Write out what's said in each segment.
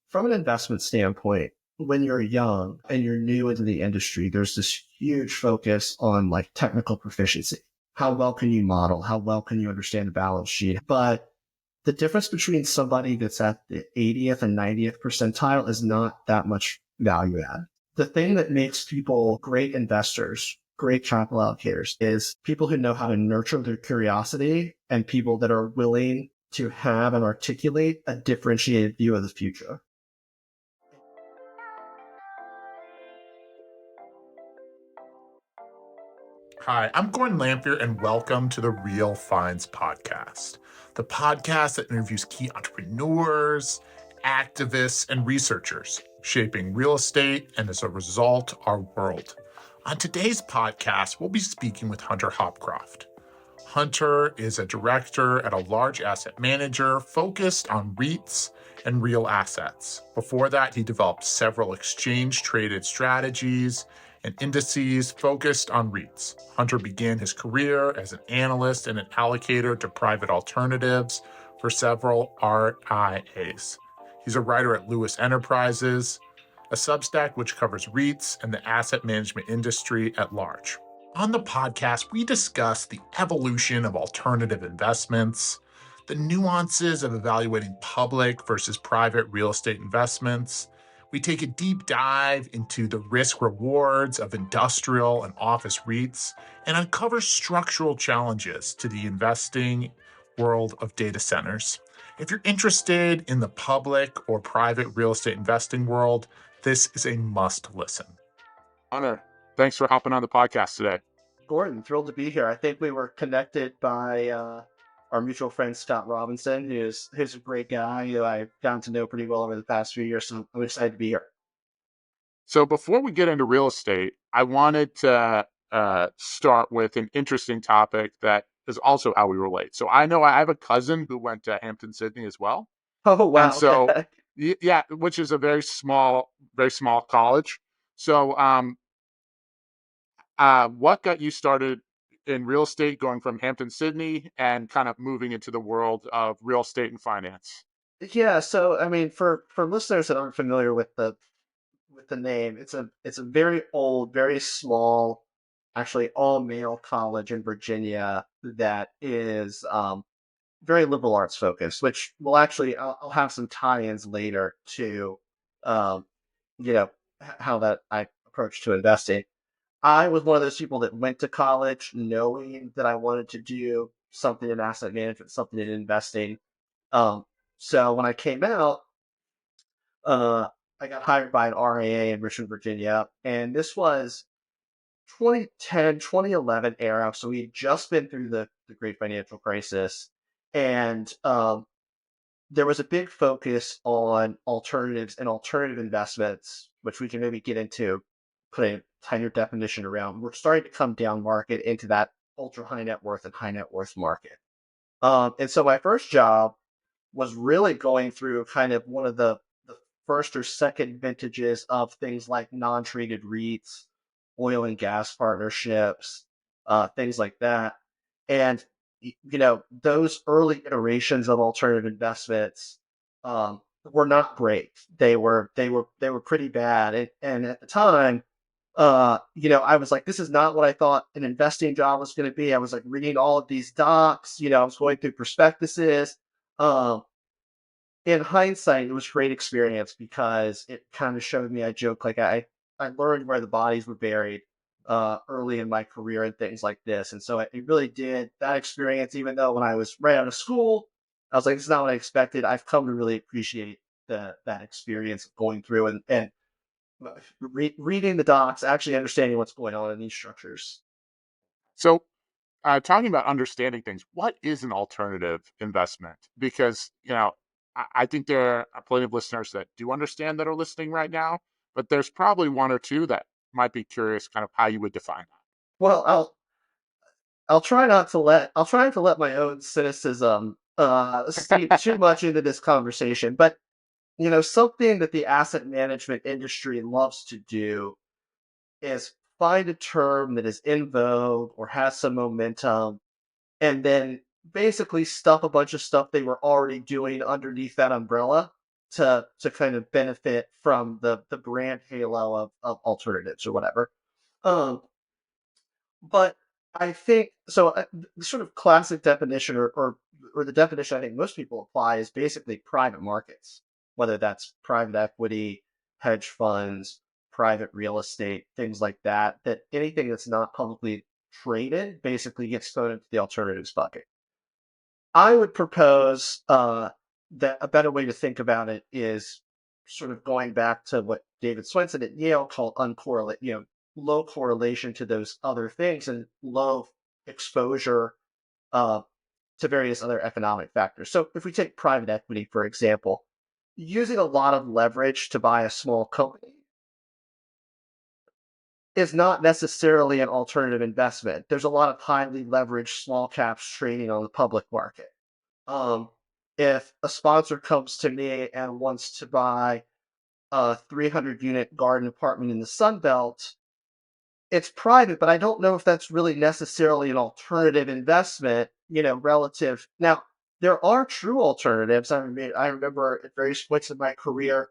From an investment standpoint, when you're young and you're new into the industry, there's this huge focus on like technical proficiency. How well can you model? How well can you understand the balance sheet? But the difference between somebody that's at the 80th and 90th percentile is not that much value add. The thing that makes people great investors, great capital allocators, is people who know how to nurture their curiosity and people that are willing to have and articulate a differentiated view of the future. Hi, I'm Gordon Lamphere, and welcome to the Real Finds podcast, the podcast that interviews key entrepreneurs, activists, and researchers shaping real estate and, as a result, our world. On today's podcast, we'll be speaking with Hunter Hopcroft. Hunter is a director at a large asset manager focused on REITs and real assets. Before that, he developed several exchange-traded strategies and indices focused on REITs. Hunter began his career as an analyst and an allocator to private alternatives for several RIAs. He's a writer at Lewis Enterprises, a Substack which covers REITs and the asset management industry at large. On the podcast, we discuss the evolution of alternative investments, the nuances of evaluating public versus private real estate investments. We take a deep dive into the risk rewards of industrial and office REITs and uncover structural challenges to the investing world of data centers. If you're interested in the public or private real estate investing world, this is a must listen. Hunter, thanks for hopping on the podcast today. Gordon, thrilled to be here. I think we were connected by our mutual friend Scott Robinson, who's a great guy who I've gotten to know pretty well over the past few years. So I'm excited to be here. So before we get into real estate, I wanted to start with an interesting topic that is also how we relate. So I know I have a cousin who went to Hampton-Sydney as well. Oh, wow. And so, yeah, which is a very small college. So what got you started in real estate, going from Hampton-Sydney and kind of moving into the world of real estate and finance? Yeah, so I mean, for listeners that aren't familiar with the name, it's a very old, very small, actually all male college in Virginia that is very liberal arts focused, which will actually I'll have some tie-ins later to um, how that I approach to investing. I was one of those people that went to college knowing that I wanted to do something in asset management, something in investing. Um, so when I came out, uh, I got hired by an RIA in Richmond, Virginia, and this was 2010, 2011 era. So we had just been through the great financial crisis, and there was a big focus on alternatives and alternative investments, which we can maybe get into, putting a tighter definition around. We're starting to come down market into that ultra high net worth and high net worth market. And so my first job was really going through kind of one of the first or second vintages of things like non-traded REITs, oil and gas partnerships, things like that. And those early iterations of alternative investments were not great. They were pretty bad. And at the time, I was like, this is not what I thought an investing job was going to be. I was like reading all of these docs. I was going through prospectuses. Um, in hindsight, it was a great experience because it kind of showed me. I joke like I learned where the bodies were buried early in my career and things like this. And so it really did that experience, even though when I was right out of school, I was like, this is not what I expected. I've come to really appreciate that experience of going through and reading the docs, actually understanding what's going on in these structures. So talking about understanding things, what is an alternative investment? Because, I think there are plenty of listeners that do understand that are listening right now, but there's probably one or two that might be curious kind of how you would define that. Well, I'll try not to let my own cynicism seep too much into this conversation, but something that the asset management industry loves to do is find a term that is in vogue or has some momentum and then basically stuff a bunch of stuff they were already doing underneath that umbrella to kind of benefit from the brand halo of alternatives or whatever. Um, but I think so. The sort of classic definition, or the definition I think most people apply, is basically private markets, whether that's private equity, hedge funds, private real estate, things like that. That anything that's not publicly traded basically gets thrown into the alternatives bucket. I would propose that a better way to think about it is sort of going back to what David Swenson at Yale called uncorrelate, low correlation to those other things and low exposure uh, to various other economic factors. So if we take private equity, for example, using a lot of leverage to buy a small company is not necessarily an alternative investment. There's a lot of highly leveraged small caps trading on the public market. Um, if a sponsor comes to me and wants to buy a 300 unit garden apartment in the Sun Belt, it's private, but I don't know if that's really necessarily an alternative investment, relative. Now, there are true alternatives. I mean, I remember at various points in my career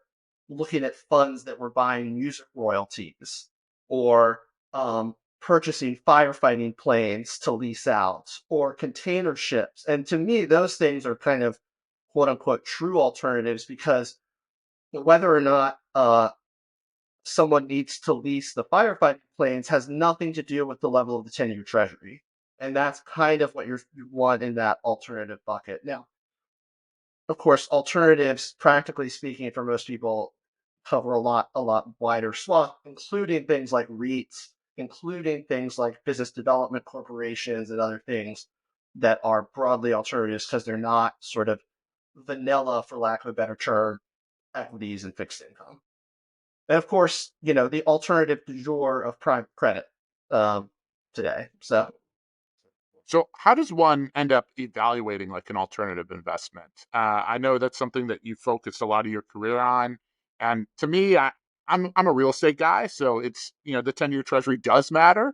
looking at funds that were buying music royalties or purchasing firefighting planes to lease out or container ships. And to me, those things are kind of quote unquote true alternatives because whether or not someone needs to lease the firefighting planes has nothing to do with the level of the 10-year treasury. And that's kind of what you want in that alternative bucket. Now, of course, alternatives, practically speaking, for most people, cover a lot wider swath, including things like REITs, including things like business development corporations and other things that are broadly alternatives because they're not sort of vanilla, for lack of a better term, equities and fixed income. And of course, the alternative du jour of private credit um, today. So, So how does one end up evaluating like an alternative investment? I know that's something that you focused a lot of your career on, and to me, I'm a real estate guy, so it's the 10-year Treasury does matter.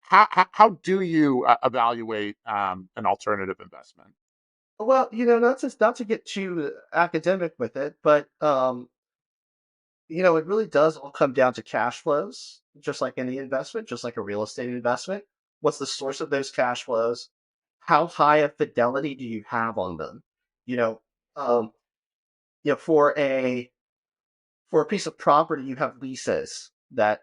How do you evaluate an alternative investment? well, not to get too academic with it, but it really does all come down to cash flows, just like any investment, just like a real estate investment. What's the source of those cash flows? How high a fidelity do you have on them? You know, um, for a piece of property, you have leases that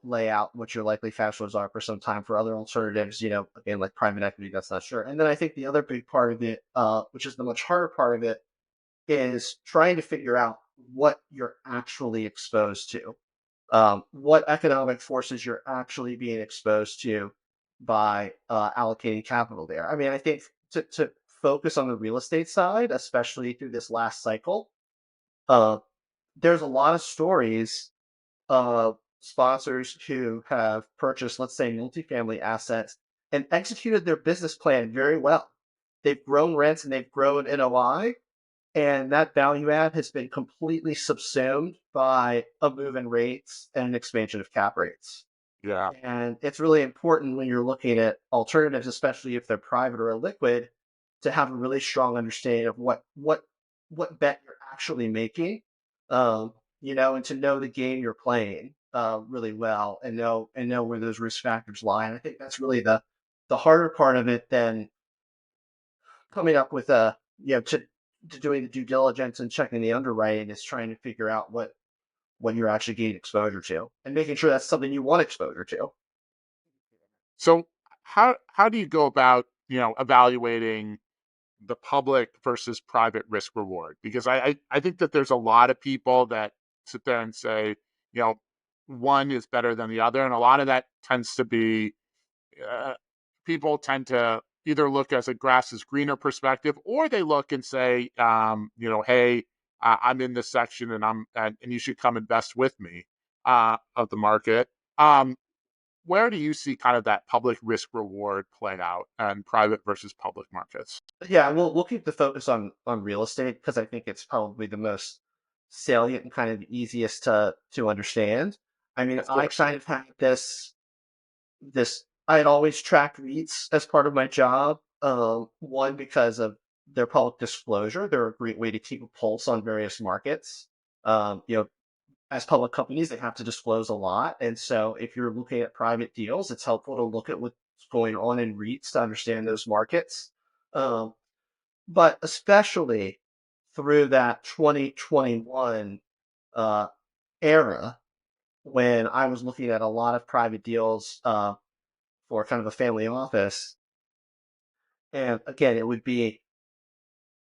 lay out what your likely cash flows are for some time. For other alternatives, again, like private equity, that's not sure. And then I think the other big part of it, which is the much harder part of it, is trying to figure out what you're actually exposed to, what economic forces you're actually being exposed to by allocating capital there. I mean, I think to focus on the real estate side, especially through this last cycle, uh, there's a lot of stories of sponsors who have purchased, let's say, multifamily assets and executed their business plan very well. They've grown rents and they've grown NOI, and that value add has been completely subsumed by a move in rates and an expansion of cap rates. Yeah. And it's really important when you're looking at alternatives, especially if they're private or illiquid, to have a really strong understanding of what bet you're actually making, and to know the game you're playing really well, and know where those risk factors lie. And I think that's really the harder part of it than coming up with to doing the due diligence and checking the underwriting is trying to figure out what you're actually getting exposure to and making sure that's something you want exposure to. So how do you go about evaluating the public versus private risk reward? Because I think that there's a lot of people that sit there and say, you know, one is better than the other. And a lot of that tends to be uh, people tend to either look as a grass is greener perspective, or they look and say, hey, I'm in this section and and you should come invest with me of the market. Um, where do you see kind of that public risk reward play out and private versus public markets? Yeah, we'll keep the focus on real estate because I think it's probably the most salient and kind of easiest to understand. I mean, Of I course. kind of had this I had always tracked REITs as part of my job. One because of their public disclosure. They're a great way to keep a pulse on various markets. As public companies, they have to disclose a lot. And so if you're looking at private deals, it's helpful to look at what's going on in REITs to understand those markets. Um, but especially through that 2021 uh, era, when I was looking at a lot of private deals for kind of a family office. And again, it would be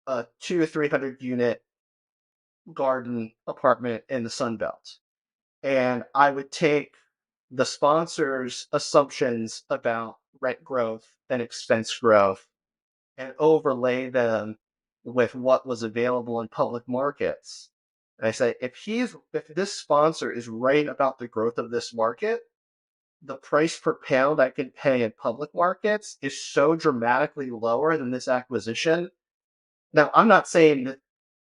a 200 or 300 unit garden apartment in the Sun Belt. And I would take the sponsor's assumptions about rent growth and expense growth and overlay them with what was available in public markets. And I say, if this sponsor is right about the growth of this market, the price per pound I can pay in public markets is so dramatically lower than this acquisition. Now, I'm not saying that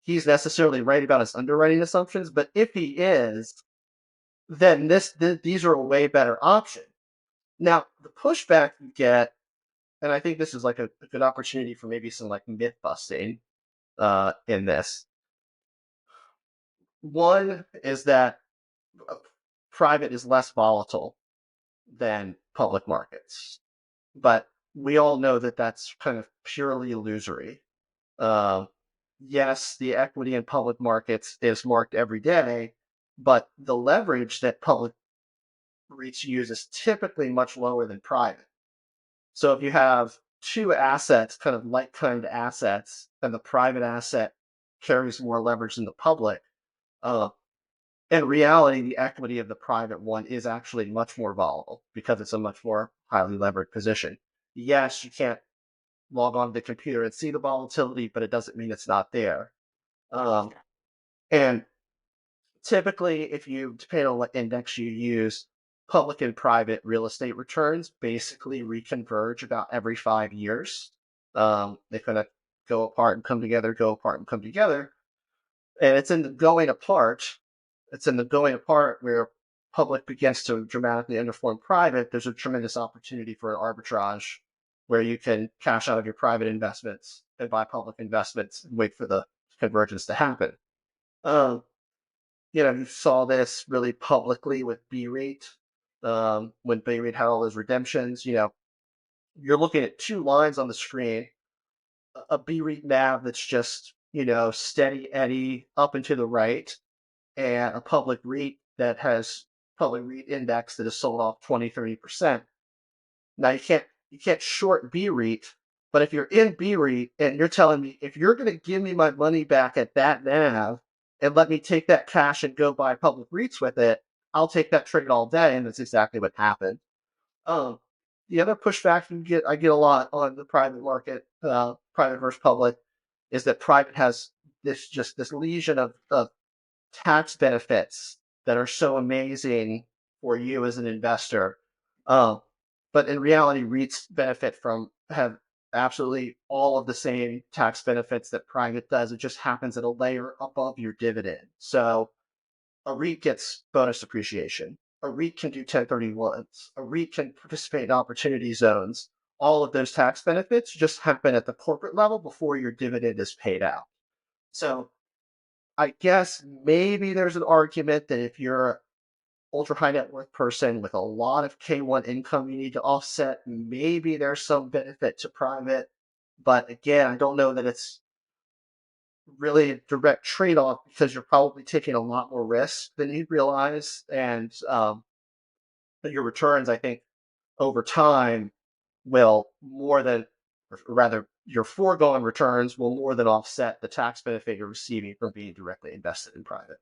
he's necessarily right about his underwriting assumptions, but if he is, then these are a way better option. Now, the pushback you get, and I think this is like a good opportunity for maybe some like myth busting in this. One is that private is less volatile than public markets, but we all know that that's kind of purely illusory. Um, yes, the equity in public markets is marked every day, but the leverage that public REITs use is typically much lower than private. So if you have two assets, kind of like kind assets, and the private asset carries more leverage than the public, uh, in reality, the equity of the private one is actually much more volatile because it's a much more highly levered position. Yes, you can't log on to the computer and see the volatility, but it doesn't mean it's not there. Um, and typically, if you, depending on what index you use, public and private real estate returns basically reconverge about every 5 years. They kind of go apart and come together, go apart and come together. And it's in the going apart. It's in the going apart where public begins to dramatically underperform private. There's a tremendous opportunity for an arbitrage where you can cash out of your private investments and buy public investments and wait for the convergence to happen. Um, you saw this really publicly with B-Rate when B-Rate had all those redemptions. You're looking at two lines on the screen, a B-Rate nav that's just, steady eddy up and to the right, and a public REIT that has public REIT index that is sold off 20-30%. Now you can't short B-Rate, but if you're in B-Rate and you're telling me if you're going to give me my money back at that nav and let me take that cash and go buy public REITs with it, I'll take that trade all day, and that's exactly what happened. Um, the other pushback I get a lot on the private market, private versus public, is that private has this legion of tax benefits that are so amazing for you as an investor. Um, but in reality, REITs have absolutely all of the same tax benefits that private does. It just happens at a layer above your dividend. So a REIT gets bonus depreciation. A REIT can do 1031s. A REIT can participate in opportunity zones. All of those tax benefits just happen at the corporate level before your dividend is paid out. So I guess maybe there's an argument that if you're an ultra high net worth person with a lot of K1 income you need to offset, maybe there's some benefit to private. But again, I don't know that it's really a direct trade off because you're probably taking a lot more risk than you realize. And your returns, I think, over time will more than, or rather, your foregone returns will more than offset the tax benefit you're receiving from being directly invested in private.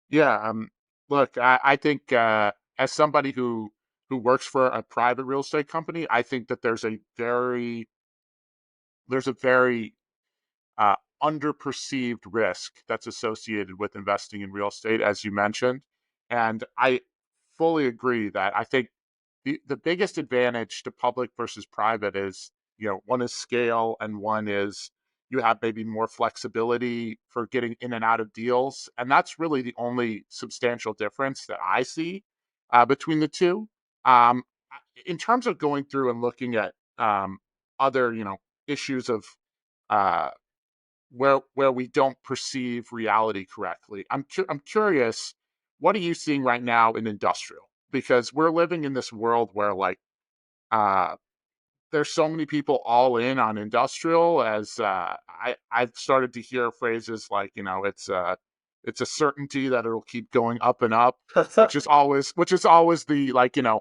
Yeah. Look, I think as somebody who works for a private real estate company, I think that there's a very uh, underperceived risk that's associated with investing in real estate, as you mentioned. And I fully agree that I think the biggest advantage to public versus private is, one is scale and one is you have maybe more flexibility for getting in and out of deals. And that's really the only substantial difference that I see between the two. In terms of going through and looking at other, issues of uh, where we don't perceive reality correctly. I'm curious, what are you seeing right now in industrial? Because we're living in this world where uh, there's so many people all in on industrial as I've started to hear phrases like, it's a certainty that it'll keep going up and up, which is always the,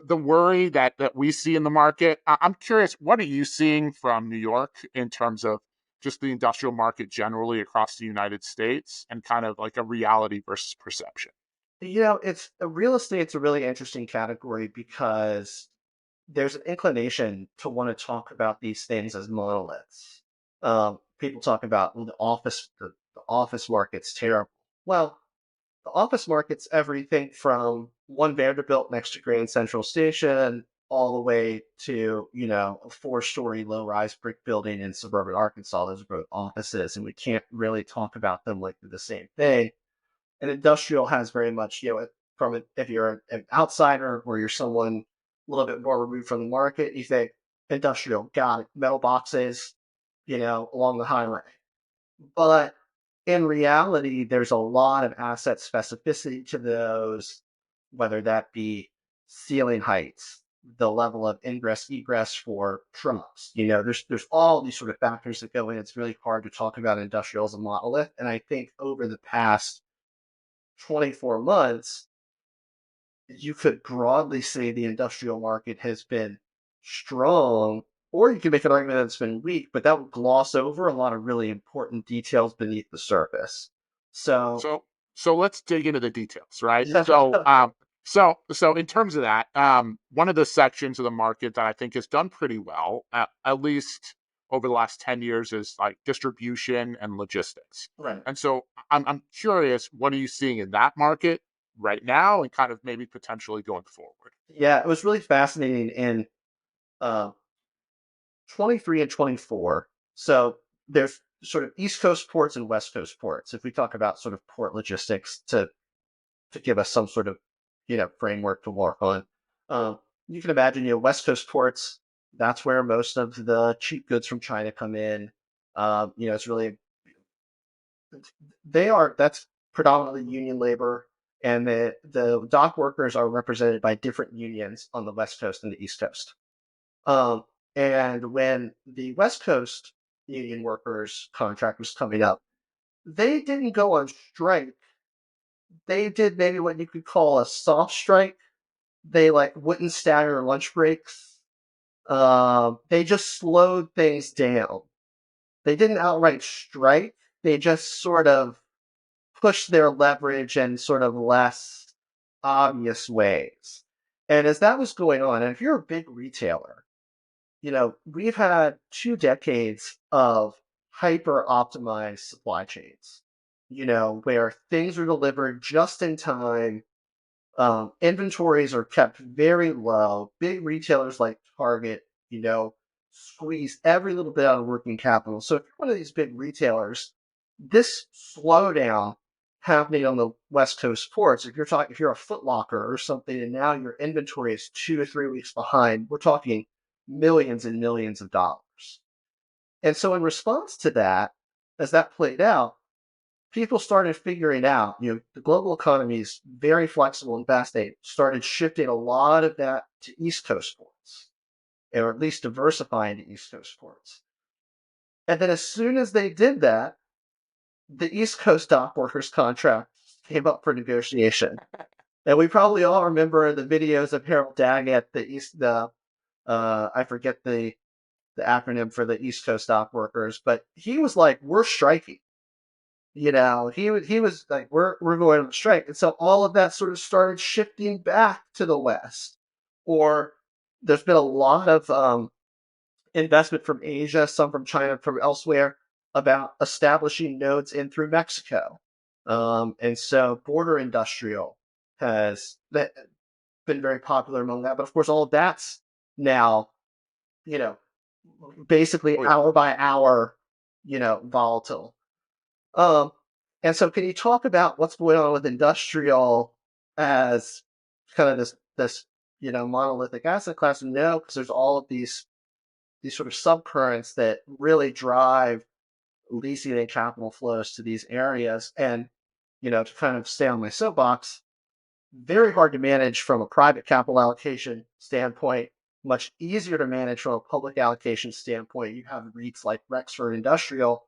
the worry that we see in the market. I'm curious, what are you seeing from New York in terms of just the industrial market generally across the United States, and kind of like a reality versus perception? It's real estate's a really interesting category because there's an inclination to want to talk about these things as monoliths. People talk about, well, the office market's terrible. Well, the office market's everything from one Vanderbilt next to Grand Central Station all the way to, a four-story low-rise brick building in suburban Arkansas. Those are both offices, and we can't really talk about them like they're the same thing. And industrial has very much, if you're an outsider or you're someone a little bit more removed from the market, you think industrial, got it, metal boxes, along the highway. But in reality, there's a lot of asset specificity to those, whether that be ceiling heights, the level of ingress egress for trucks. There's all these sort of factors that go in. It's really hard to talk about industrial as a monolith. And I think over the past 24 months, you could broadly say the industrial market has been strong, or you could make an argument that it's been weak, but that would gloss over a lot of really important details beneath the surface. So, So let's dig into the details, right? yeah, So in terms of that, one of the sections of the market that I think has done pretty well, at least over the last 10 years, is like distribution and logistics. right. And so I'm curious, what are you seeing in that market right now, and kind of maybe potentially going forward? Yeah, it was really fascinating in uh, 23 and 24. So there's sort of East Coast ports and West Coast ports. If we talk about sort of port logistics to give us some sort of framework to work on. You can imagine, West Coast ports. That's where most of the cheap goods from China come in. It's really that's predominantly union labor, and the dock workers are represented by different unions on the West Coast and the East Coast. Um, and when the West Coast union workers contract was coming up, they didn't go on strike. They did maybe what you could call a soft strike. They like wouldn't stagger lunch breaks. They just slowed things down. They didn't outright strike. They just sort of pushed their leverage in sort of less obvious ways. And as that was going on, and if you're a big retailer, we've had 2 decades of hyper optimized supply chains, where things are delivered just in time. Inventories are kept very low. Big retailers like Target, squeeze every little bit out of working capital. So if you're one of these big retailers, this slowdown happening on the West Coast ports, if you're a Foot Locker or something, and now your inventory is 2 to 3 weeks behind, we're talking millions and millions of dollars. And so in response to that, as that played out, people started figuring out, the global economy is very flexible and fast. They started shifting a lot of that to East Coast ports, or at least diversifying to East Coast ports. And then as soon as they did that, the East Coast dock workers contract came up for negotiation. And we probably all remember the videos of Harold Daggett, I forget the acronym for the East Coast dock workers, but he was like, "We're striking." He was like, we're going on strike. And so all of that sort of started shifting back to the West. Or there's been a lot of investment from Asia, some from China, from elsewhere, about establishing nodes in through Mexico. And so border industrial has been very popular among that. But of course, all of that's now, you know, basically Oh yeah. hour by hour, volatile. Um, and so can you talk about what's going on with industrial as kind of this monolithic asset class? No, because there's all of these these sort of subcurrents that really drive leasing and capital flows to these areas. And, to kind of stay on my soapbox, very hard to manage from a private capital allocation standpoint, much easier to manage from a public allocation standpoint. You have REITs like Rexford Industrial,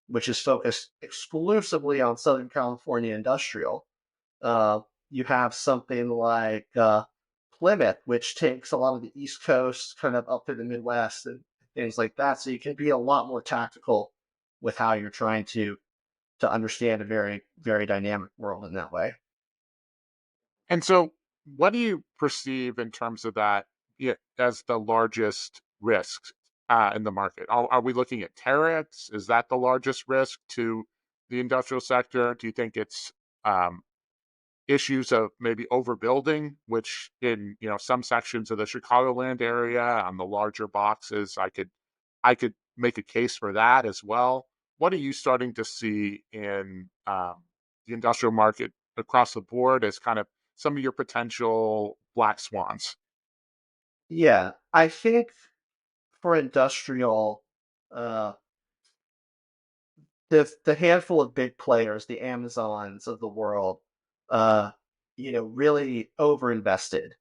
which is focused exclusively on Southern California industrial. Uh, you have something like Plymouth, which takes a lot of the East Coast kind of up to the Midwest and things like that. So you can be a lot more tactical with how you're trying to understand a very, very dynamic world in that way. And so, what do you perceive in terms of that, yeah, as the largest risk in the market? Are we looking at tariffs? Is that the largest risk to the industrial sector? Do you think it's um, issues of maybe overbuilding, which in some sections of the Chicagoland area on the larger boxes, I could make a case for that as well. What are you starting to see in the industrial market across the board as kind of some of your potential black swans? Yeah, I think for industrial, uh, the handful of big players, the Amazons of the world, uh, really overinvested.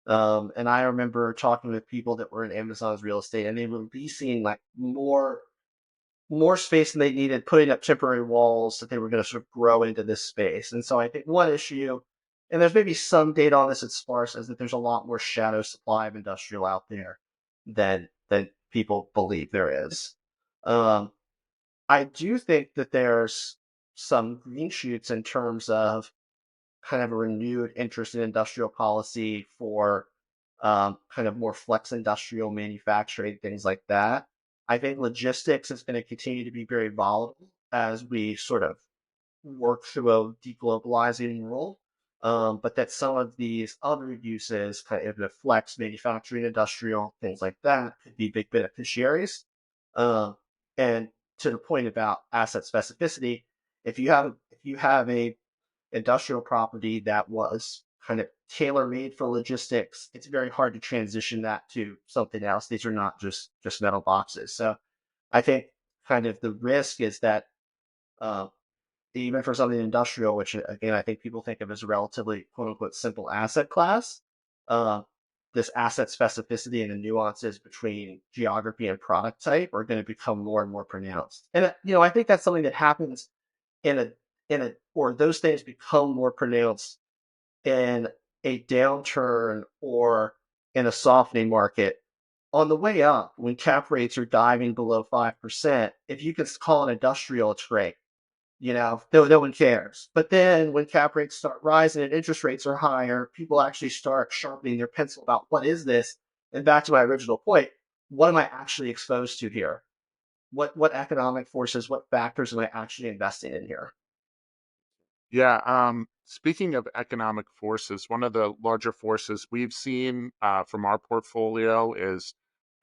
And I remember talking with people that were in Amazon's real estate, and they were leasing like more space than they needed, putting up temporary walls that they were going to sort of grow into this space. And so I think one issue, and there's maybe some data on this, it's sparse, is that there's a lot more shadow supply of industrial out there than people believe there is. Um, I do think that there's some green shoots in terms of kind of a renewed interest in industrial policy for kind of more flex industrial manufacturing, things like that. I think logistics is going to continue to be very volatile as we sort of work through a deglobalizing world. But that some of these other uses, kind of the flex manufacturing, industrial, things like that, could be big beneficiaries. Um, and to the point about asset specificity, if you have a industrial property that was kind of tailor made for logistics, it's very hard to transition that to something else. These are not just metal boxes. So I think kind of the risk is that uh, even for something industrial, which again I think people think of as a relatively quote unquote simple asset class, uh, this asset specificity and the nuances between geography and product type are going to become more and more pronounced. And I think that's something that happens in a or those things become more pronounced in a downturn or in a softening market. On the way up, when cap rates are diving below 5%, if you can call it industrial, it's great. No one cares. But then when cap rates start rising and interest rates are higher, people actually start sharpening their pencil about what is this? And back to my original point, what am I actually exposed to here? What economic forces, what factors am I actually investing in here? Yeah. Speaking of economic forces, one of the larger forces we've seen from our portfolio is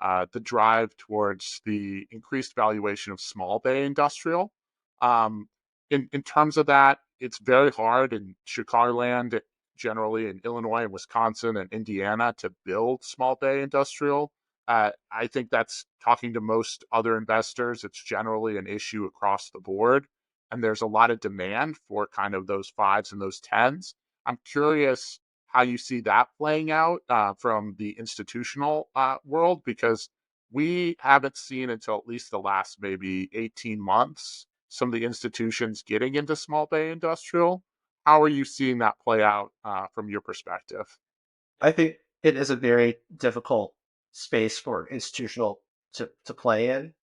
the drive towards the increased valuation of small bay industrial. Um, in terms of that, it's very hard in Chicagoland, generally in Illinois and Wisconsin and Indiana, to build small bay industrial. I think that's talking to most other investors. It's generally an issue across the board, and there's a lot of demand for kind of those fives and those tens. I'm curious how you see that playing out from the institutional world, because we haven't seen until at least the last maybe 18 months some of the institutions getting into small bay industrial. How are you seeing that play out from your perspective? I think it is a very difficult space for institutional to play in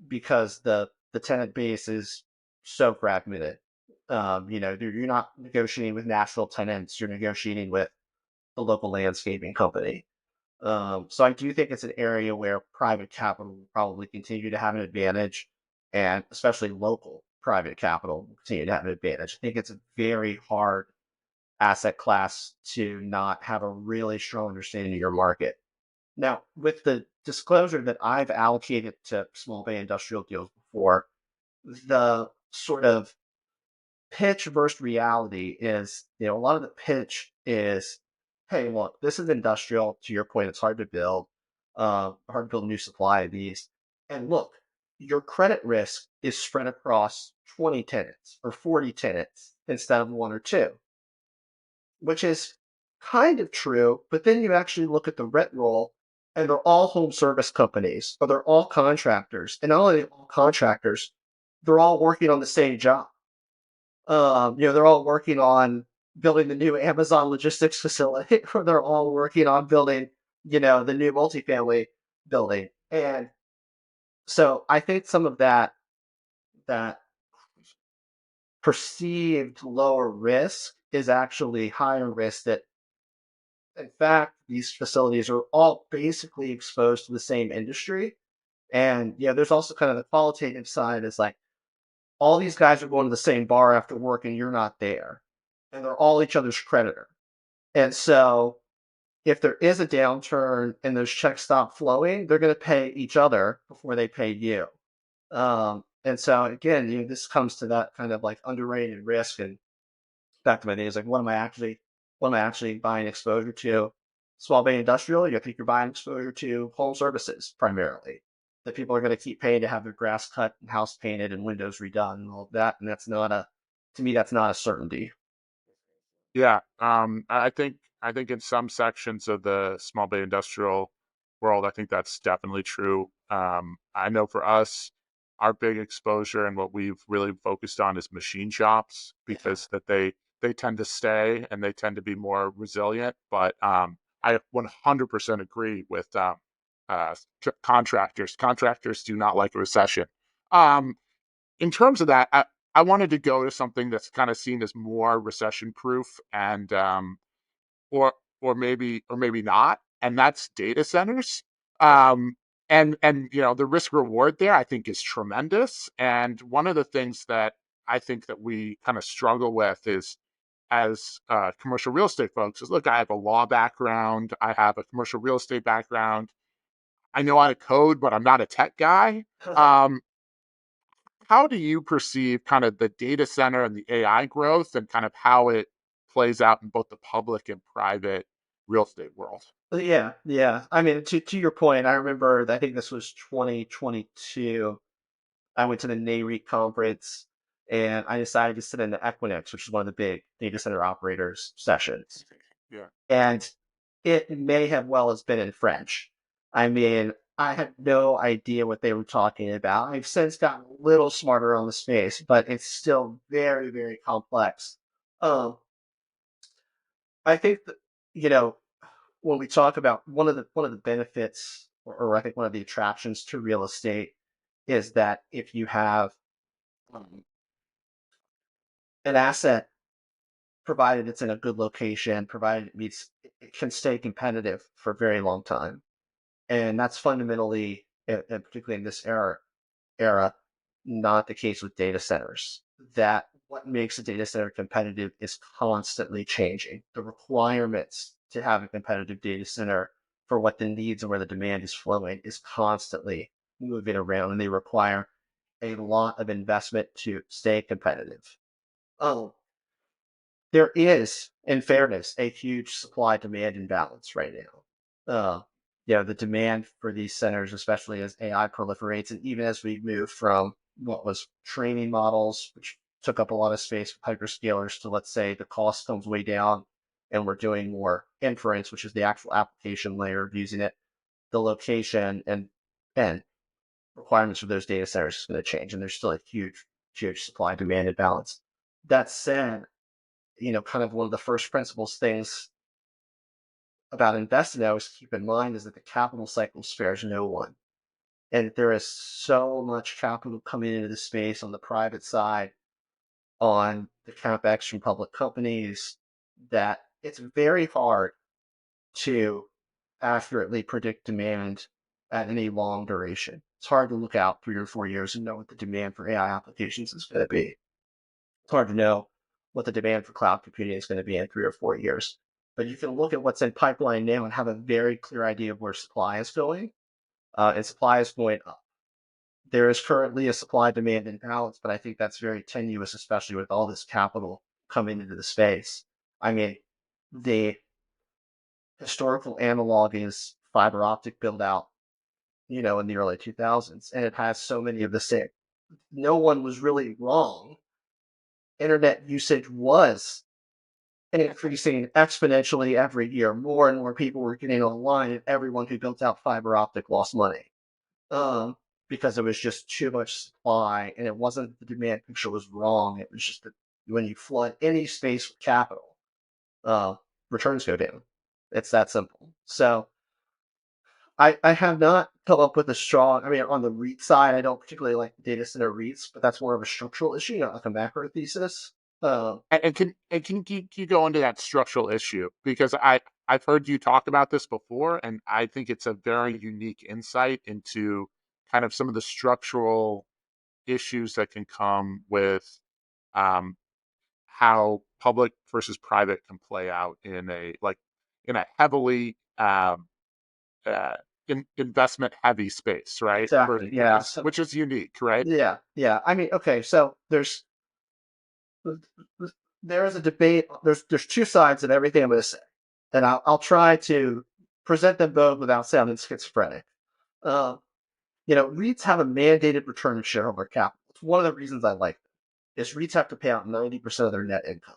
because the tenant base is so fragmented. You're not negotiating with national tenants; you're negotiating with the local landscaping company. So I do think it's an area where private capital will probably continue to have an advantage, and especially local private capital will continue to have an advantage. I think it's a very hard asset class to not have a really strong understanding of your market. Now, with the disclosure that I've allocated to small bay industrial deals before, the sort of pitch versus reality is, a lot of the pitch is, hey, look, this is industrial. To your point, it's hard to build. hard to build new supply of these. And look, your credit risk is spread across 20 tenants or 40 tenants instead of one or two, which is kind of true. But then you actually look at the rent roll, and they're all home service companies, or they're all contractors. And not only all contractors, they're all working on the same job. They're all working on building the new Amazon logistics facility, or they're all working on building, the new multifamily building. And so I think some of that perceived lower risk is actually higher risk that in fact these facilities are all basically exposed to the same industry. And there's also kind of the qualitative side is like all these guys are going to the same bar after work and you're not there. And they're all each other's creditor. And so if there is a downturn and those checks stop flowing, they're going to pay each other before they pay you. And so again, this comes to that kind of like underrated risk. And back to my days, like what am I actually buying exposure to? Small bay industrial, you think you're buying exposure to home services primarily. That people are going to keep paying to have their grass cut and house painted and windows redone and all of that. And to me, that's not a certainty. Yeah, I think in some sections of the small bay industrial world, I think that's definitely true. I know for us, our big exposure and what we've really focused on is machine shops Yeah. because that they tend to stay and they tend to be more resilient. But I 100% agree with contractors. Contractors do not like a recession. Um, in terms of that, I wanted to go to something that's kind of seen as more recession proof and or or maybe not, and that's data centers. Yeah. Um, and the risk reward there I think is tremendous. And one of the things that I think that we kind of struggle with is as commercial real estate folks is look, I have a law background, I have a commercial real estate background, I know how to code, but I'm not a tech guy. Um, how do you perceive kind of the data center and the AI growth and kind of how it plays out in both the public and private real estate world? Yeah, yeah. I mean, to your point, I remember, I think this was 2022. I went to the NAREIT conference and I decided to sit in the Equinix, which is one of the big data center operators sessions. Yeah. And it may have well as been in French. I mean, I had no idea what they were talking about. I've since gotten a little smarter on the space, but it's still very, very complex. Um, I think that, you know, when we talk about one of the benefits, or I think one of the attractions to real estate is that if you have um, an asset, provided it's in a good location, provided it can stay competitive for a very long time, and that's fundamentally, and particularly in this era, not the case with data centers. That what makes a data center competitive is constantly changing. The requirements to have a competitive data center for what the needs and where the demand is flowing is constantly moving around, and they require a lot of investment to stay competitive. Oh, there is, in fairness, a huge supply demand imbalance right now. The demand for these centers, especially as AI proliferates, and even as we move from what was training models, which took up a lot of space with hyperscalers, to let's say the cost comes way down and we're doing more inference, which is the actual application layer of using it, the location and requirements for those data centers is going to change, and there's still a huge, huge supply demand imbalance. That said, kind of one of the first principles things about investing I always keep in mind is that the capital cycle spares no one. And there is so much capital coming into the space on the private side, on the capex from public companies, that it's very hard to accurately predict demand at any long duration. It's hard to look out 3 or 4 years and know what the demand for AI applications is going to be. It's hard to know what the demand for cloud computing is going to be in 3 or 4 years. But you can look at what's in pipeline now and have a very clear idea of where supply is going, and supply is going up. There is currently a supply demand imbalance, but I think that's very tenuous, especially with all this capital coming into the space. I mean, the historical analog is fiber optic build out, in the early 2000s, and it has so many of the same. No one was really wrong. Internet usage was increasing exponentially every year. More and more people were getting online, and everyone who built out fiber optic lost money because it was just too much supply, and it wasn't the demand picture was wrong. It was just that when you flood any space with capital, uh, returns go down. It's that simple. So I have not come up with a strong. I mean, on the REIT side, I don't particularly like data center REITs, but that's more of a structural issue, not like a macro thesis. And can you go into that structural issue? Because I've heard you talk about this before, and I think it's a very unique insight into kind of some of the structural issues that can come with um, how public versus private can play out in a heavily uh, investment heavy space, right? Exactly. Which Yeah. is So which is unique, right? yeah, yeah. I mean, okay. So there is a debate. There's two sides of everything I'm going to say, and I'll try to present them both without sounding schizophrenic. Uh, REITs have a mandated return of shareholder capital. It's one of the reasons I like them. Is REITs have to pay out 90% of their net income.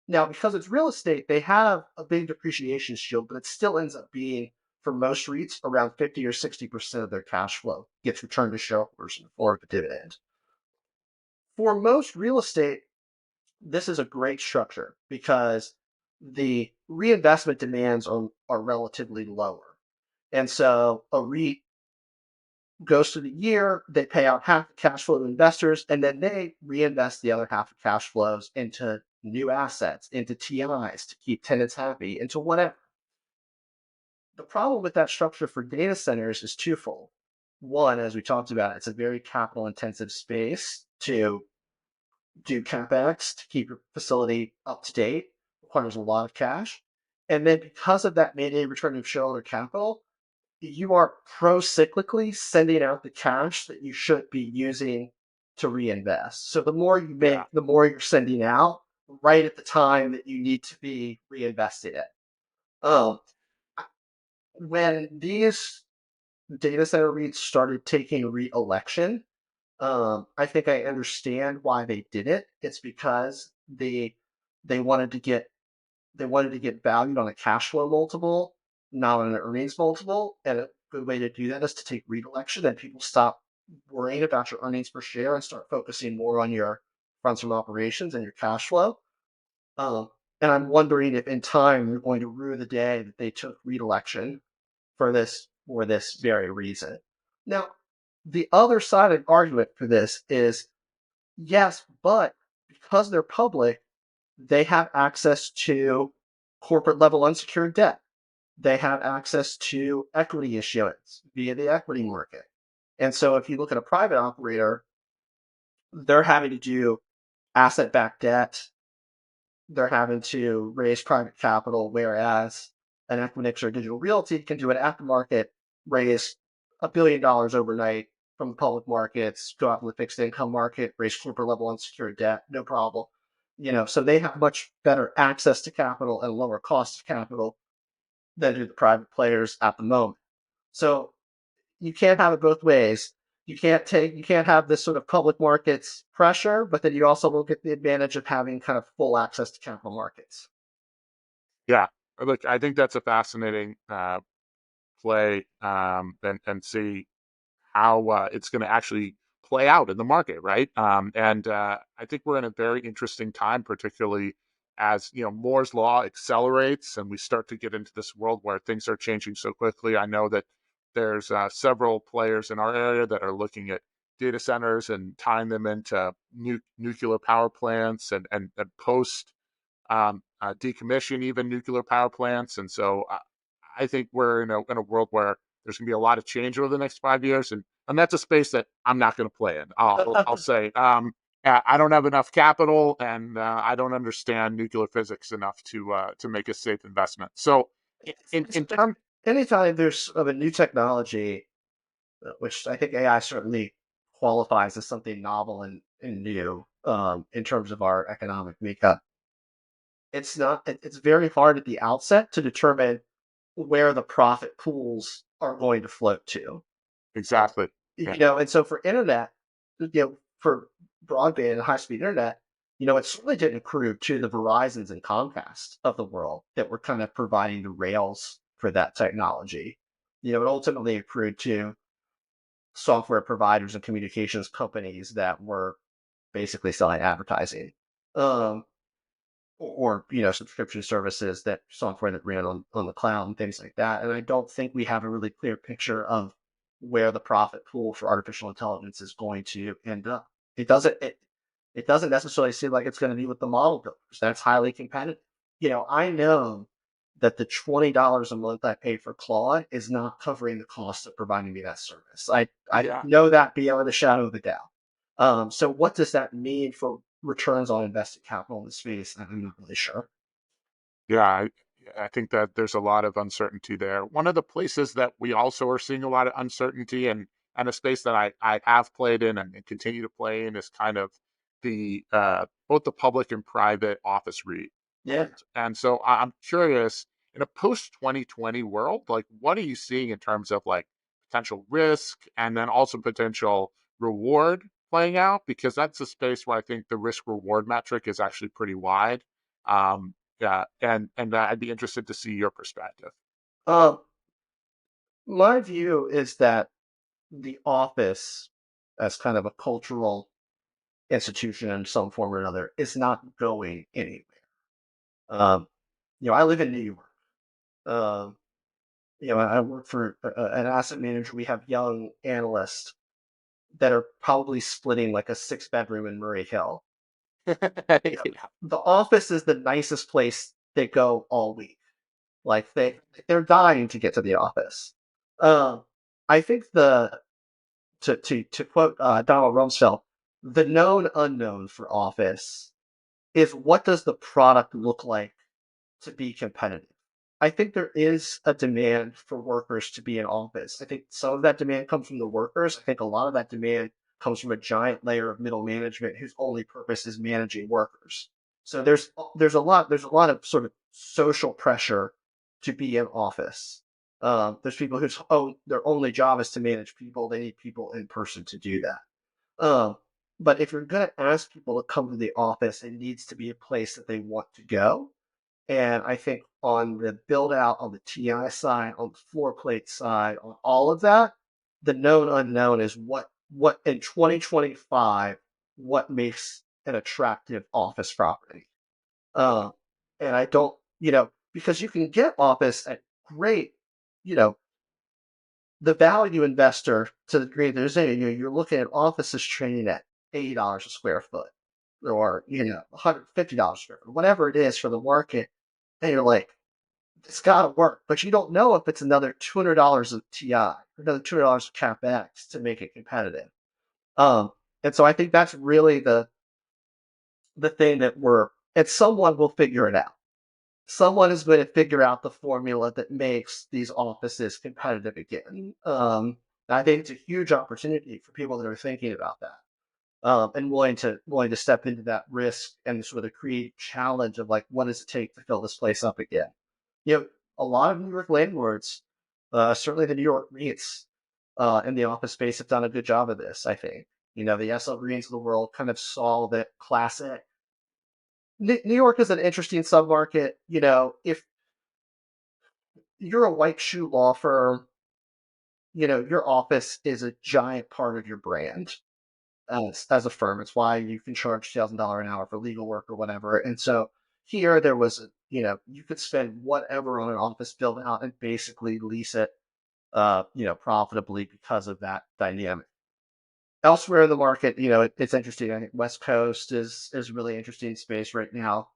Now, because it's real estate, they have a big depreciation shield, but it still ends up being, for most REITs, around 50 or 60% of their cash flow gets returned to shareholders in the form of a dividend. For most real estate, this is a great structure because the reinvestment demands are relatively lower. And so a REIT goes through the year, they pay out half the cash flow to investors, and then they reinvest the other half of cash flows into new assets, into TIs to keep tenants happy, into whatever. The problem with that structure for data centers is twofold. One, as we talked about, it's a very capital intensive space to do CapEx to keep your facility up to date, requires a lot of cash. And then because of that mandated return of shareholder capital, you are pro-cyclically sending out the cash that you should be using to reinvest. So the more you make, Yeah, the more you're sending out right at the time that you need to be reinvesting it. Um, when these data center REITs started taking re-election, I think I understand why they did it. It's because they wanted to get valued on a cash flow multiple, not on an earnings multiple. And a good way to do that is to take redirection and people stop worrying about your earnings per share and start focusing more on your funds from operations and your cash flow. Um, and I'm wondering if in time they're going to rue the day that they took redirection for this very reason. Now, the other side of the argument for this is yes, but because they're public, they have access to corporate level unsecured debt. They have access to equity issuance via the equity market. And so if you look at a private operator, they're having to do asset backed debt, they're having to raise private capital, whereas an Equinix or Digital Realty can do an aftermarket, raise $1 billion overnight from the public markets, go out to the fixed income market, raise corporate level unsecured debt, no problem. So they have much better access to capital and lower cost of capital than do the private players at the moment. So you can't have it both ways. You can't have this sort of public markets pressure, but then you also will get the advantage of having kind of full access to capital markets. yeah. Look, I think that's a fascinating play, and see how it's going to actually play out in the market, right? And I think we're in a very interesting time, particularly as Moore's law accelerates and we start to get into this world where things are changing so quickly. I know that there's several players in our area that are looking at data centers and tying them into nuclear power plants and post decommission even nuclear power plants. And so I think we're in a world where there's going to be a lot of change over the next 5 years, and that's a space that I'm not going to play in. I'll say I don't have enough capital, and I don't understand nuclear physics enough to make a safe investment. So, in terms, Anytime there's of a new technology, which I think AI certainly qualifies as something novel and new in terms of our economic makeup, it's not. It's very hard at the outset to determine where the profit pools are going to float to. Exactly. Yeah. And so for internet, for broadband and high speed internet, it certainly didn't accrue to the Verizons and Comcast of the world that were kind of providing the rails for that technology. It ultimately accrued to software providers and communications companies that were basically selling advertising. Um, or subscription services, that software that ran on the cloud and things like that. And I don't think we have a really clear picture of where the profit pool for artificial intelligence is going to end up. It doesn't necessarily seem like it's going to be with the model builders. That's highly competitive. I know that the $20 a month I pay for Claude is not covering the cost of providing me that service. I Yeah. know that beyond a shadow of a doubt. So what does that mean for returns on invested capital in the space? I'm not really sure. Yeah, I think that there's a lot of uncertainty there. One of the places that we also are seeing a lot of uncertainty, and a space that I have played in and continue to play in, is kind of the both the public and private office REIT Yeah. world. And so I'm curious, in a post 2020 world, like what are you seeing in terms of like potential risk and then also potential reward playing out? Because that's a space where I think the risk reward metric is actually pretty wide. Um, yeah, and I'd be interested to see your perspective. Um, my view is that the office, as kind of a cultural institution in some form or another, is not going anywhere. Um, I live in New York. Um, I work for an asset manager. We have young analysts that are probably splitting like a 6 bedroom in Murray Hill. Yeah. Yeah. The office is the nicest place they go all week. Like they're dying to get to the office. Um, I think to quote Donald Rumsfeld, the known unknown for office is, what does the product look like to be competitive? I think there is a demand for workers to be in office. I think some of that demand comes from the workers. I think a lot of that demand comes from a giant layer of middle management whose only purpose is managing workers. So there's a lot of sort of social pressure to be in office. There's people their only job is to manage people. They need people in person to do that. Um, but if you're going to ask people to come to the office, it needs to be a place that they want to go. And I think on the build out, on the TI side, on the floor plate side, on all of that, the known unknown is what in 2025, what makes an attractive office property. Uh, and I don't, because you can get office at great, you know, the value investor, to the degree there's any, you're looking at offices trading at $80 a square foot, or $150 a square foot, whatever it is for the market. And you're like, it's got to work, but you don't know if it's another $200 of TI, or another $200 of capex to make it competitive. Um, and so I think that's really the thing that and someone will figure it out. Someone is going to figure out the formula that makes these offices competitive again. I think it's a huge opportunity for people that are thinking about that, and willing to step into that risk and sort of create challenge of, like, what does it take to fill this place up again? A lot of New York landlords, certainly the New York REITs, in the office space, have done a good job of this. I think the SL Greens of the world kind of saw that classic. New York is an interesting submarket. If you're a white shoe law firm, your office is a giant part of your brand as a firm. It's why you can charge $1,000 an hour for legal work or whatever. And so here there was, you could spend whatever on an office build out and basically lease it, profitably because of that dynamic. Elsewhere in the market, it's interesting. I think West Coast is really interesting space right now.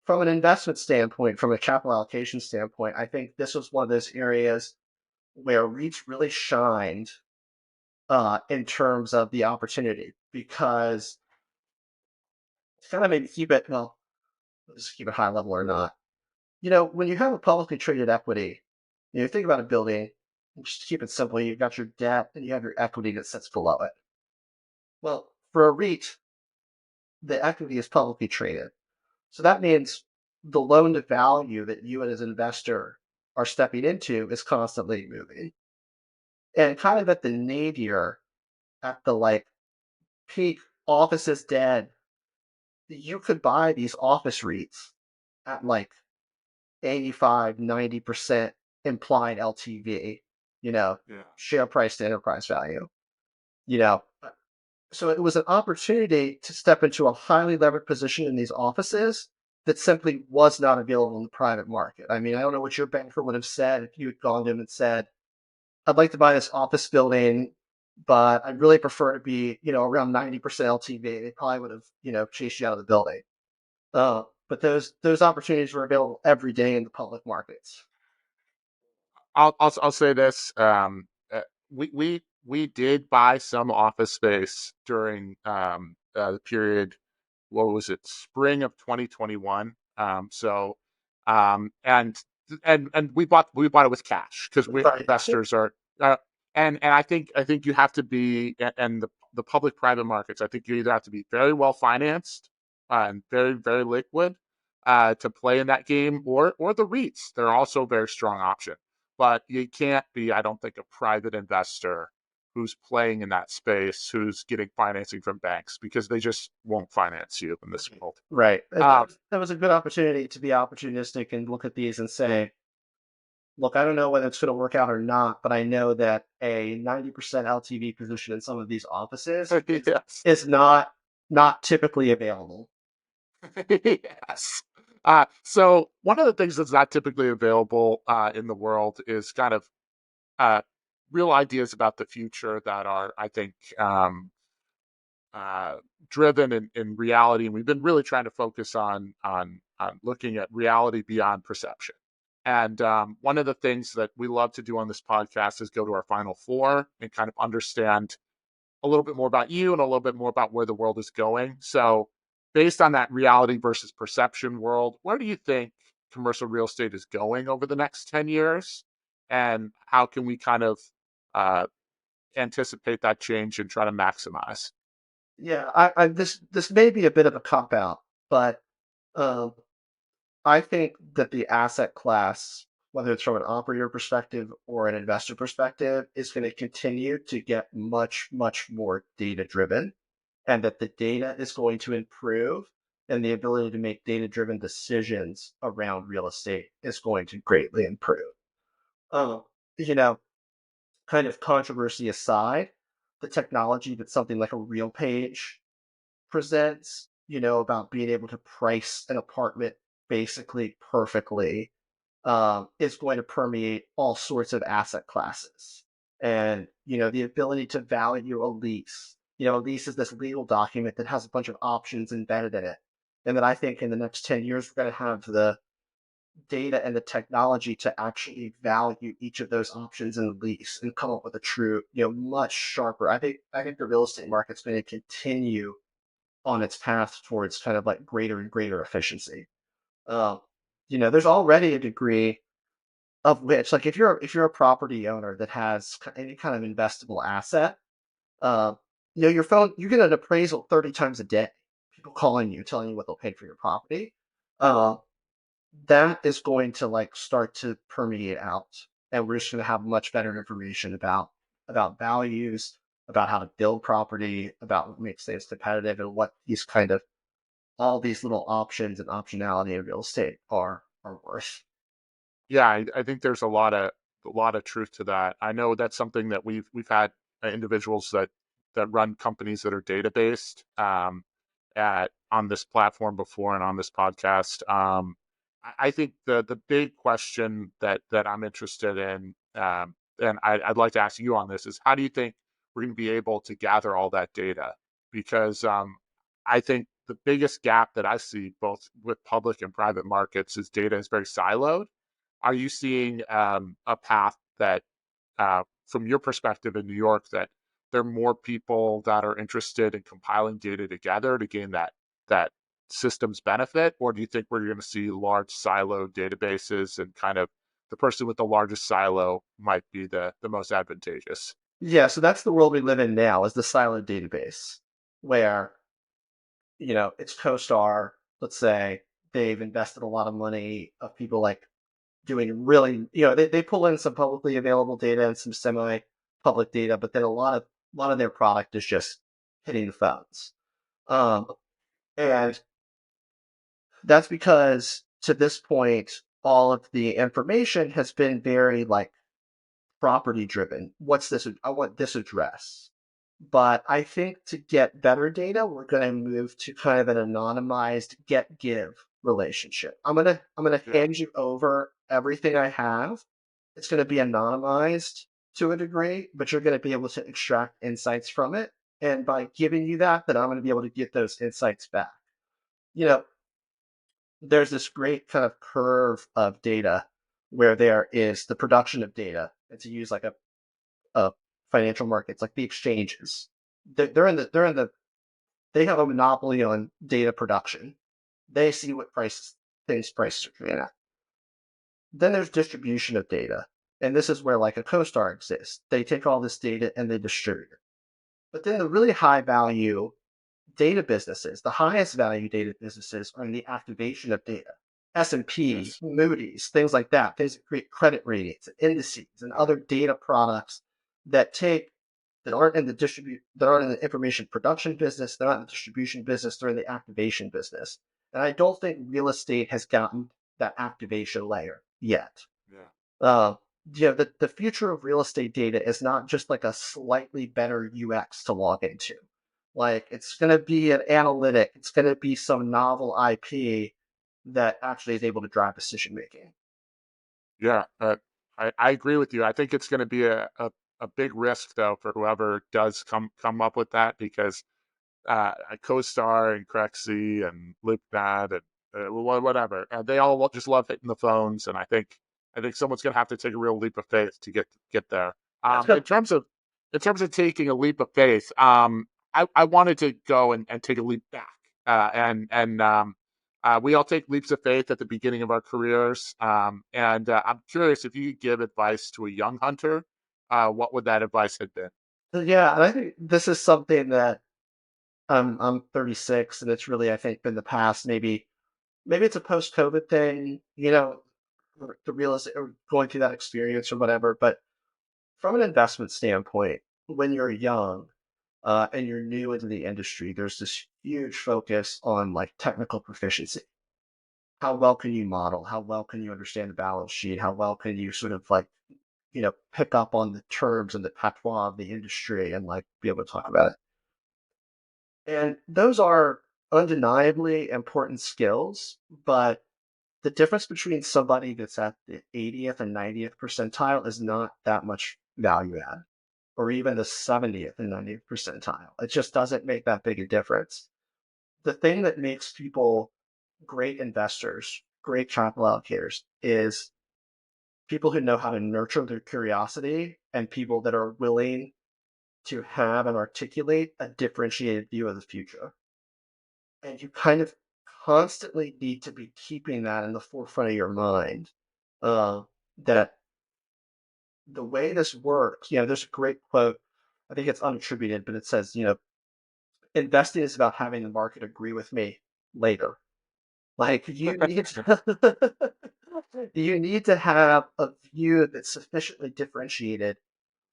From an investment standpoint, from a capital allocation standpoint, I think this was one of those areas where REITs really shined, in terms of the opportunity, because kind of maybe keep it, well, let's keep it high level or not. When you have a publicly traded equity, think about a building, just to keep it simple, you've got your debt and you have your equity that sits below it. Well, for a REIT, the equity is publicly traded. So that means the loan to value that you as an investor are stepping into is constantly moving. And kind of at the nadir, at the like peak office is dead, you could buy these office REITs at like 85, 90% implied LTV, Yeah. share price to enterprise value, you know. So it was an opportunity to step into a highly levered position in these offices that simply was not available in the private market. I mean, I don't know what your banker would have said if you had gone to him and said, I'd like to buy this office building, but I'd really prefer to be, around 90% LTV. They probably would have, chased you out of the building. But those opportunities were available every day in the public markets. I'll say this. We did buy some office space during the period. What was it? Spring of 2021. And we bought it with cash because we Right. investors are. Uh, and I think you have to be and the public private markets. I think you either have to be very well financed and very very liquid to play in that game, or the REITs. They're also a very strong option, but you can't be, I don't think, a private investor who's playing in that space, who's getting financing from banks because they just won't finance you in this world. Right. Um, That was a good opportunity to be opportunistic and look at these and say, look, I don't know whether it's going to work out or not, but I know that a 90% LTV position in some of these offices yes. is not typically available. Yes. So one of the things that's not typically available in the world is kind of uh, real ideas about the future that are, I think, uh, driven in reality, and we've been really trying to focus on looking at reality beyond perception. And one of the things that we love to do on this podcast is go to our final four and kind of understand a little bit more about you and a little bit more about where the world is going. So, based on that reality versus perception world, where do you think commercial real estate is going over the next 10 years? And how can we kind of uh, anticipate that change and try to maximize? Yeah, this may be a bit of a cop out, but um, I think that the asset class, whether it's from an operator perspective or an investor perspective, is going to continue to get much, much more data driven, and that the data is going to improve, and the ability to make data driven decisions around real estate is going to greatly improve. Um, you know, Kind of controversy aside, the technology that something like a real page presents, about being able to price an apartment basically perfectly, is going to permeate all sorts of asset classes. And, the ability to value a lease. A lease is this legal document that has a bunch of options embedded in it. And that I think in the next 10 years, we're going to have the data and the technology to actually value each of those options in the lease and come up with a true, much sharper. I think the real estate market's going to continue on its path towards kind of like greater and greater efficiency. Um, there's already a degree of which, like, if you're a property owner that has any kind of investable asset, uh, your phone, you get an appraisal 30 times a day. People calling you, telling you what they'll pay for your property. Uh, that is going to like start to permeate out, and we're just going to have much better information about values, about how to build property, about what makes things competitive, and what these kind of all these little options and optionality in real estate are worth. Yeah, I think there's a lot of truth to that. I know that's something that we've had individuals that run companies that are data based at on this platform before and on this podcast. I think the big question that I'm interested in, and I'd like to ask you on this, is how do you think we're going to be able to gather all that data? Because I think the biggest gap that I see both with public and private markets is data is very siloed. Are you seeing a path that, from your perspective in New York, that there are more people that are interested in compiling data together to gain that systems benefit, or do you think we're going to see large silo databases and kind of the person with the largest silo might be the most advantageous? Yeah, so that's the world we live in now, is the siloed database, where it's CoStar. Let's say they've invested a lot of money of people like doing really, they pull in some publicly available data and some semi public data, but then a lot of their product is just hitting the phones. Um, and that's because to this point, all of the information has been very like property driven. What's this? I want this address. But I think to get better data, we're going to move to kind of an anonymized get give relationship. I'm gonna Yeah. hand you over everything I have. It's going to be anonymized to a degree, but you're going to be able to extract insights from it. And by giving you that, then I'm going to be able to get those insights back. You know, there's this great kind of curve of data where there is the production of data, and to use like a financial markets, like the exchanges. They're in the they have a monopoly on data production. They see what prices are trading at. Then there's distribution of data. And this is where like a CoStar exists. They take all this data and they distribute it. But then the really high value data businesses, the highest value data businesses are in the activation of data. S&P, Yes. Moody's, things like that. Things that create credit ratings, indices, and Yeah. other data products that take that aren't in the information production business, they're not in the distribution business, they're in the activation business. And I don't think real estate has gotten that activation layer yet. Yeah. Uh, the future of real estate data is not just like a slightly better UX to log into. Like it's going to be an analytic, it's going to be some novel IP that actually is able to drive decision making. Yeah. I agree with you. I think it's going to be a big risk though for whoever does come up with that because CoStar and Crexy and LoopNet and whatever. They all just love hitting the phones, and I think someone's going to have to take a real leap of faith to get there. That's In good. terms of taking a leap of faith, I wanted to go and take a leap back, and we all take leaps of faith at the beginning of our careers. And I'm curious if you could give advice to a young hunter, what would that advice have been? Yeah, and I think this is something that I'm 36, and it's really I think been the past. Maybe it's a post COVID thing, the real estate or going through that experience or whatever. But from an investment standpoint, when you're young and you're new into the industry, there's this huge focus on like technical proficiency. How well can you model? How well can you understand the balance sheet? How well can you sort of like, pick up on the terms and the patois of the industry and like be able to talk about it? And those are undeniably important skills, but the difference between somebody that's at the 80th and 90th percentile is not that much value add, or even the 70th and 90th percentile. It just doesn't make that big a difference. The thing that makes people great investors, great capital allocators, is people who know how to nurture their curiosity and people that are willing to have and articulate a differentiated view of the future. And you kind of constantly need to be keeping that in the forefront of your mind. Uh, that the way this works, there's a great quote. I think it's unattributed, but it says, investing is about having the market agree with me later. Like you need to have a view that's sufficiently differentiated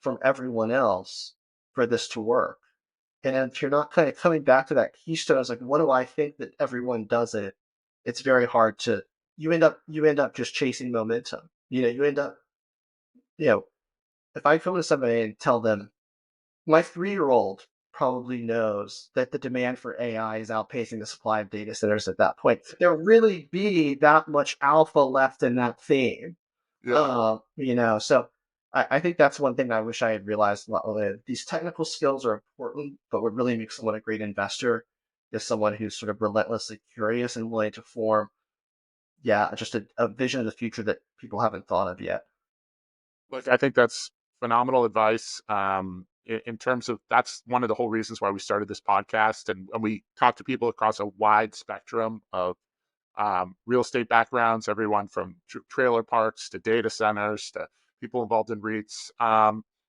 from everyone else for this to work. And if you're not kind of coming back to that keystone, it's like, what do I think that everyone does it? It's very hard to. You end up just chasing momentum. You end up. You know, if I come to somebody and tell them my 3-year-old probably knows that the demand for AI is outpacing the supply of data centers at that point. There really be that much alpha left in that theme. Yeah. So I think that's one thing I wish I had realized a lot earlier. These technical skills are important, but what really makes someone a great investor is someone who's sort of relentlessly curious and willing to form, yeah, just a vision of the future that people haven't thought of yet. Look, I think that's phenomenal advice. In terms of that's one of the whole reasons why we started this podcast, and we talk to people across a wide spectrum of real estate backgrounds, everyone from trailer parks to data centers to people involved in REITs.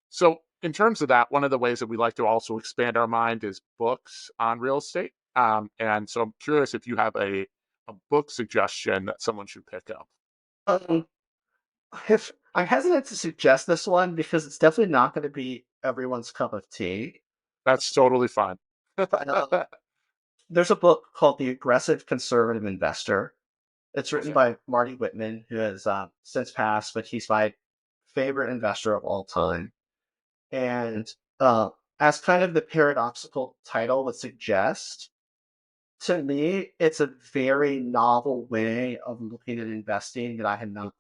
So, in terms of that, one of the ways that we like to also expand our mind is books on real estate. And so, I'm curious if you have a book suggestion that someone should pick up. Um, if I'm hesitant to suggest this one because it's definitely not going to be everyone's cup of tea. That's totally fine. Uh, there's a book called The Aggressive Conservative Investor. It's written Okay. by Marty Whitman, who has since passed, but he's my favorite investor of all time. And uh, as kind of the paradoxical title would suggest, to me, it's a very novel way of looking at investing that I had not,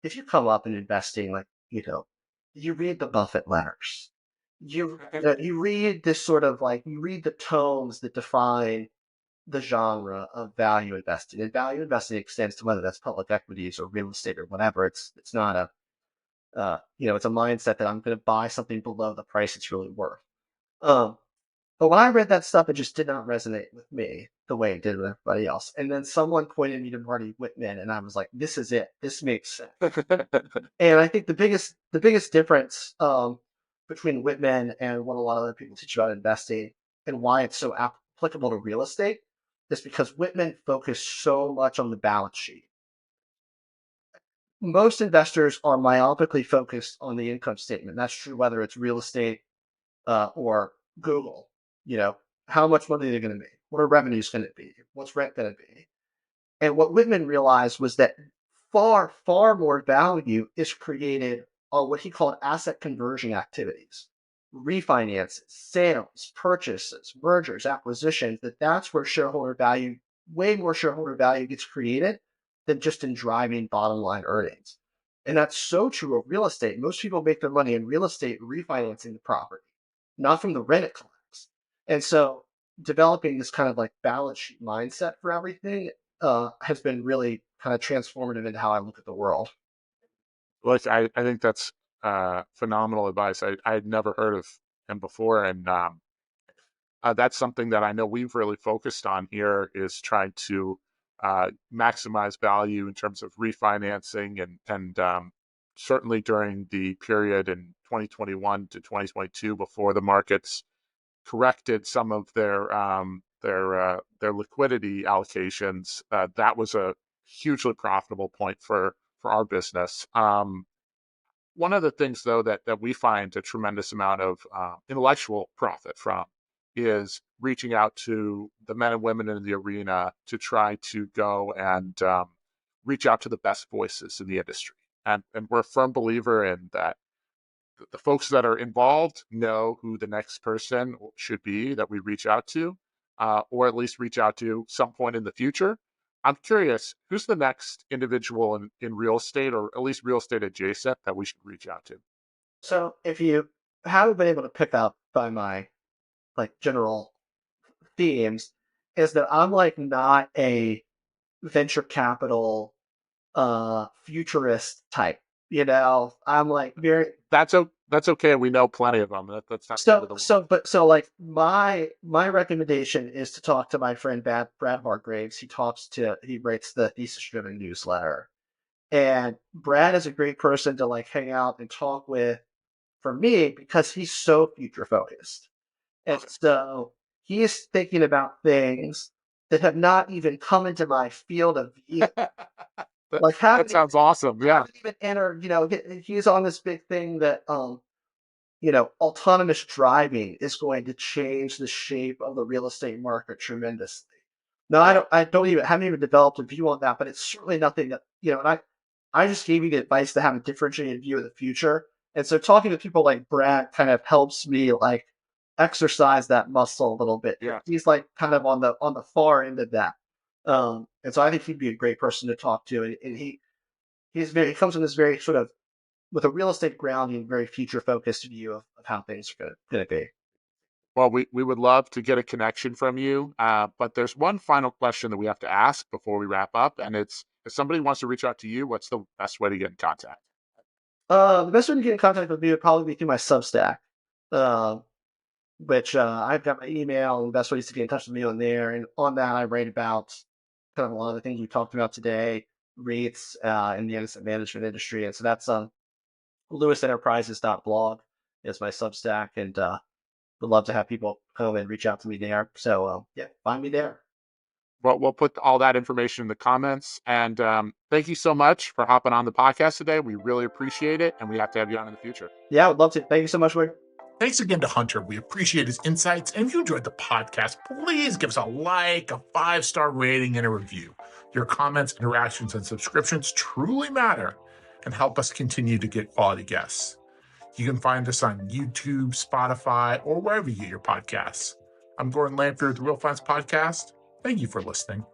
if you come up in investing, like, you read the Buffett letters, you read this sort of like, you read the tomes that define the genre of value investing. And value investing extends to whether that's public equities or real estate or whatever. It's not it's a mindset that I'm going to buy something below the price it's really worth. Um, but when I read that stuff, it just did not resonate with me the way it did with everybody else. And then someone pointed me to Marty Whitman, and I was like, "This is it. This makes sense." And I think the biggest difference between Whitman and what a lot of other people teach about investing and why it's so applicable to real estate is because Whitman focused so much on the balance sheet. Most investors are myopically focused on the income statement. That's true whether it's real estate or Google. You know, how much money they're going to make, what are revenues going to be, what's rent going to be. And what Whitman realized was that far, far more value is created on what he called asset conversion activities, refinances, sales, purchases, mergers, acquisitions, that's where shareholder value, way more shareholder value gets created than just in driving bottom line earnings. And that's so true of real estate. Most people make their money in real estate refinancing the property, not from the rent it collects. And so developing this kind of like balance sheet mindset for everything has been really kind of transformative into how I look at the world. Look, I think that's phenomenal advice. I had never heard of him before, and that's something that I know we've really focused on here is trying to maximize value in terms of refinancing and certainly during the period in 2021 to 2022 before the markets corrected some of their liquidity allocations. That was a hugely profitable point for our business. One of the things, though, that we find a tremendous amount of intellectual profit from is reaching out to the men and women in the arena to try to go and reach out to the best voices in the industry. And we're a firm believer in that the folks that are involved know who the next person should be that we reach out to, or at least reach out to some point in the future. I'm curious, who's the next individual in real estate, or at least real estate adjacent, that we should reach out to? So if you haven't been able to pick up by my like general themes, is that I'm like not a venture capital futurist type. I'm like very That's okay. We know plenty of them. That's not the end so of the world. so but so like my recommendation is to talk to my friend Brad Hargraves. He writes the thesis driven newsletter. And Brad is a great person to like hang out and talk with for me because he's so future focused. And Okay. so he is thinking about things that have not even come into my field of view. that, Like that sounds awesome. Yeah. haven't even entered, he's on this big thing that autonomous driving is going to change the shape of the real estate market tremendously. No, Yeah. I don't even haven't even developed a view on that, but it's certainly nothing that and I just gave you the advice to have a differentiated view of the future. And so talking to people like Brad kind of helps me like exercise that muscle a little bit. Yeah. He's like kind of on the far end of that. And so I think he'd be a great person to talk to. And he comes from this very sort of with a real estate grounding, very future focused view of how things are going to be. Well, we would love to get a connection from you, but there's one final question that we have to ask before we wrap up, and it's if somebody wants to reach out to you, what's the best way to get in contact? The best way to get in contact with me would probably be through my Substack, uh, which I've got my email, and the best way is to get in touch with me on there. And on that, I write about kind of a lot of the things we talked about today, REITs in the asset management industry. And so that's lewisenterprises.blog is my Substack, and would love to have people come and reach out to me there. So yeah, find me there. Well, we'll put all that information in the comments. And thank you so much for hopping on the podcast today. We really appreciate it, and we have to have you on in the future. Yeah, I would love to. Thank you so much, Wade. Thanks again to Hunter. We appreciate his insights. And if you enjoyed the podcast, please give us a like, a 5-star rating, and a review. Your comments, interactions, and subscriptions truly matter and help us continue to get quality guests. You can find us on YouTube, Spotify, or wherever you get your podcasts. I'm Gordon Lamphere with the Real Finance Podcast. Thank you for listening.